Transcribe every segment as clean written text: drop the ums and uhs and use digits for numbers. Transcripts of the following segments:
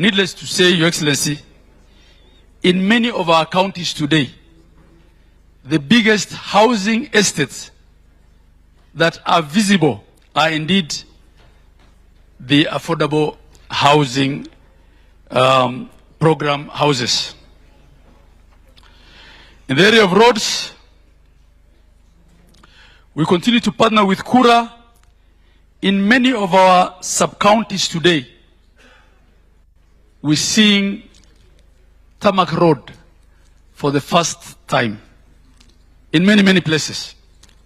Needless to say, Your Excellency, in many of our counties today, the biggest housing estates that are visible are indeed the affordable housing program houses. In the area of roads, we continue to partner with Kura in many of our sub-counties today. We're seeing tarmac road for the first time in many, many places.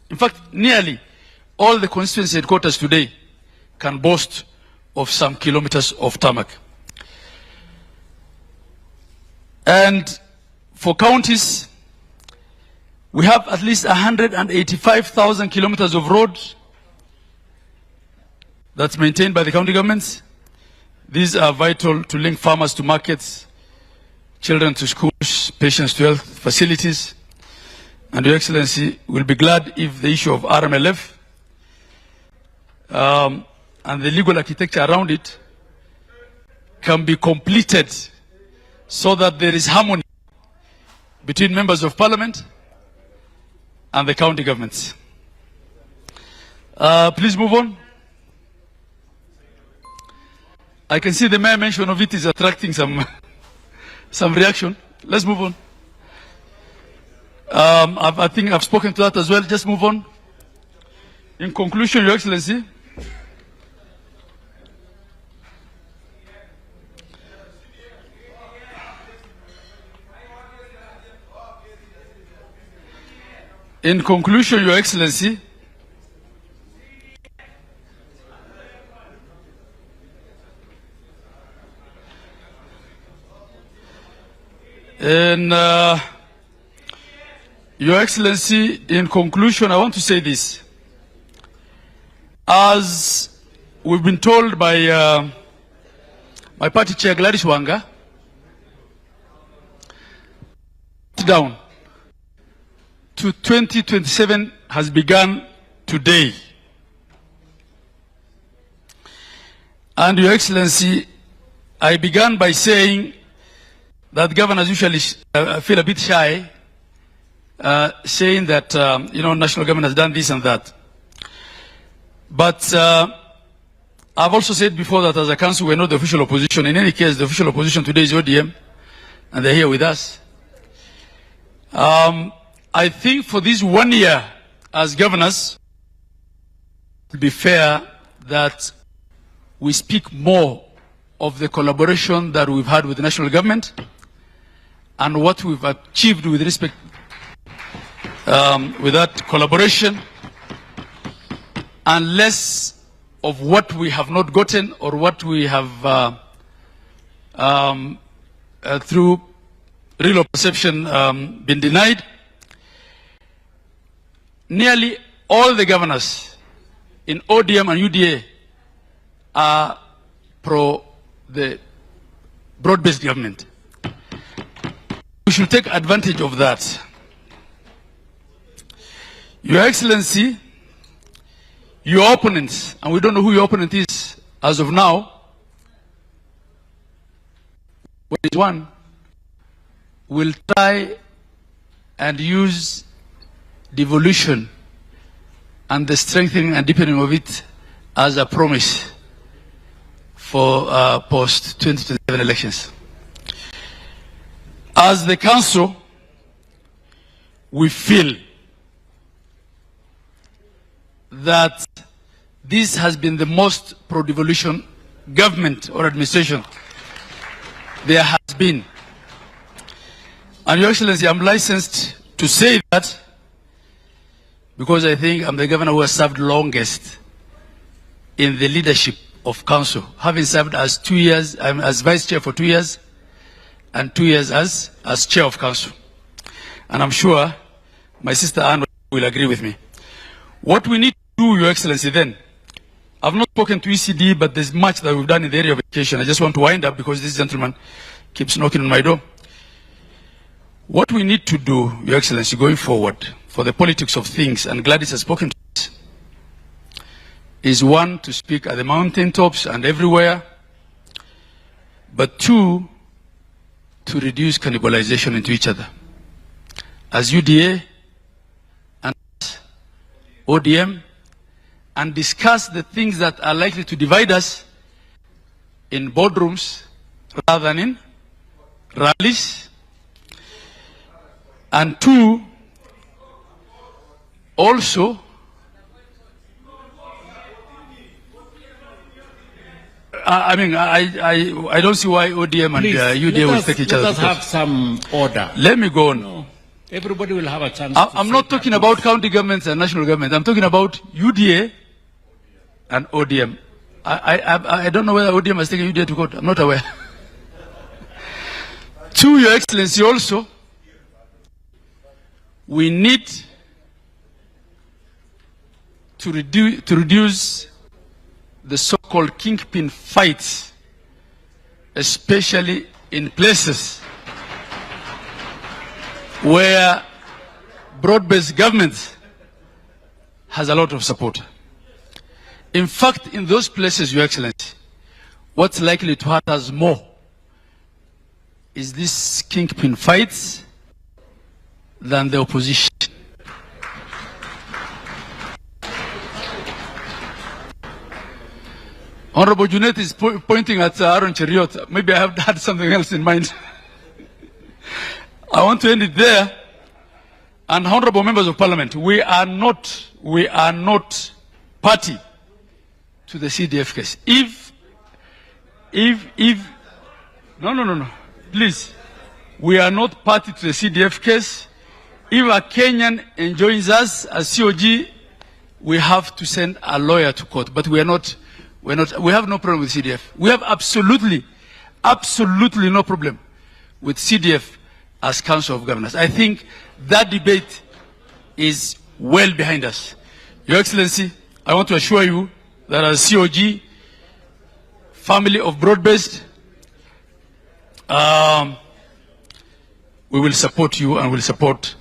In fact, nearly all the constituency headquarters today can boast of some kilometers of tarmac. And for counties, we have at least 185,000 kilometers of roads that's maintained by the county governments. These are vital to link farmers to markets, children to schools, patients to health facilities. And Your Excellency will be glad if the issue of RMLF and the legal architecture around it can be completed so that there is harmony between members of parliament and the county governments. Please move on. I can see the mere mention of it is attracting some reaction. Let's move on. I think I've spoken to that as well. Just move on. In conclusion, Your Excellency, Your Excellency, Your Excellency, in conclusion, I want to say this. As we've been told by my party chair, Gladys Wanga, down to 2027 has begun today. And Your Excellency, I began by saying that governors usually feel a bit shy, saying that, national government has done this and that. But I've also said before that as a council, we're not the official opposition. In any case, the official opposition today is ODM, and they're here with us. I think for this 1 year as governors, to be fair, that we speak more of the collaboration that we've had with the national government and what we've achieved with respect with that collaboration, and less of what we have not gotten or what we have through real perception been denied. Nearly all the governors in ODM and UDA are pro the broad-based government. We should take advantage of that. Your Excellency, your opponents, and we don't know who your opponent is as of now, one will try and use devolution and the strengthening and deepening of it as a promise for post-2027 elections. As the council, we feel that this has been the most pro-devolution government or administration there has been. And Your Excellency, I'm licensed to say that because I think I'm the governor who has served longest in the leadership of council, having served as 2 years, as vice chair for 2 years, and 2 years as chair of council. And I'm sure my sister Anne will agree with me. What we need to do, Your Excellency, then, I've not spoken to ECD, but there's much that we've done in the area of education. I just want to wind up because this gentleman keeps knocking on my door. What we need to do, Your Excellency, going forward, for the politics of things, and Gladys has spoken to us, is one, to speak at the mountaintops and everywhere, but two, to reduce cannibalization into each other. As UDA and ODM, and discuss the things that are likely to divide us in boardrooms rather than in rallies. And two, also I don't see why ODM and UDA will take each other. Let us have some order. Let me go on. No, everybody will have a chance. I'm not talking about county governments and national governments. I'm talking about UDA and ODM. I don't know whether ODM has taken UDA to court. I'm not aware. To Your Excellency, also, we need to reduce the so-called kingpin fights, especially in places where broad-based government has a lot of support. In fact, in those places, Your Excellency, what's likely to hurt us more is this kingpin fights than the opposition. Honorable Junet is pointing at Aaron Cheriot. Maybe I have had something else in mind. I want to end it there. And honorable members of parliament, we are not party to the CDF case. No. Please. We are not party to the CDF case. If a Kenyan enjoins us as COG, we have to send a lawyer to court. But we have no problem with CDF. We have absolutely no problem with CDF as Council of Governors. I think that debate is well behind us. Your Excellency, I want to assure you that as COG, family of broad-based, we will support you and will support